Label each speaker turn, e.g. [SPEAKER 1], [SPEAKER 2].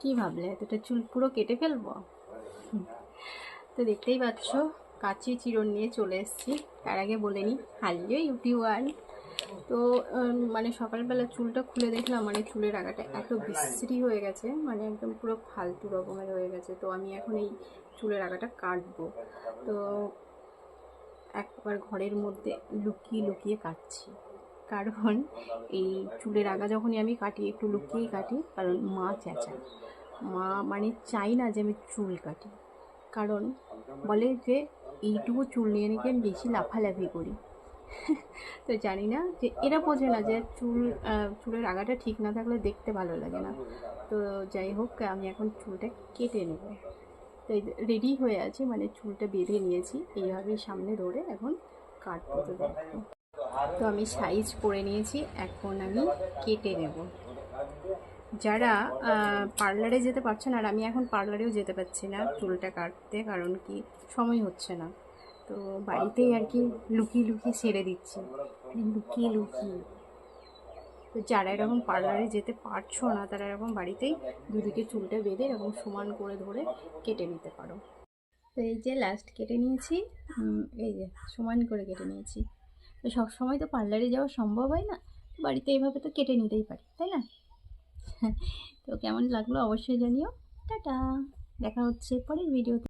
[SPEAKER 1] কি ভাবলে এতটা চুল পুরো কেটে ফেলবো? তো দেখতেই পাচ্ছ কাঁচি চিরুন নিয়ে চলে এসেছি। তার আগে বলে নিই হারিয়ে ইউটিউবার। তো মানে সকালবেলা চুলটা খুলে দেখলাম, মানে চুলের আগাটা এত বিশ্রী হয়ে গেছে, মানে একদম পুরো ফালতু রকমের হয়ে গেছে। তো আমি এখন এই চুলের আগাটা কাটবো। তো একবার ঘরের মধ্যে লুকিয়ে লুকিয়ে কাটছি, কারণ এই চুলের আগা যখনই আমি কাটি একটু লুকিয়েই কাটি, কারণ মা চেঁচায়। মা মানে চাই না যে আমি চুল কাটি, কারণ বলে যে এইটুকু চুল নিয়ে নাকি আমি বেশি লাফালাফি করি। তো জানি না, যে এরা বোঝে না যে চুলের আগাটা ঠিক না থাকলে দেখতে ভালো লাগে না। তো যাই হোক, আমি এখন চুলটা কেটে নেব। তো রেডি হয়ে আছি, মানে চুলটা বেঁধে নিয়েছি, এইভাবেই সামনে ধরে এখন কাটবো। তো দেখো, তো আমি সাইজ করে নিয়েছি, এখন আমি কেটে নেব। যারা পার্লারে যেতে পারছে না, আর আমি এখন পার্লারেও যেতে পারছি না চুলটা কাটতে, কারণ কি সময় হচ্ছে না, তো বাড়িতেই আর কি লুকিয়ে লুকিয়ে সেরে দিচ্ছি, লুকিয়ে লুকিয়ে। তো যারা এরকম পার্লারে যেতে পারছো না, তারা এরকম বাড়িতেই দুদিকে চুলটা বেঁধে এরকম সমান করে ধরে কেটে নিতে পারো। তো এই যে লাস্ট কেটে নিয়েছি, এই যে সমান করে কেটে নিয়েছি। তো সবসময় তো পার্লারে যাওয়া সম্ভব হয় না, বাড়িতে এইভাবে তো কেটে নিতেই পারি, তাই না? তো কেমন লাগলো অবশ্যই জানিও। টাটা, দেখা হচ্ছে পরের ভিডিওতে।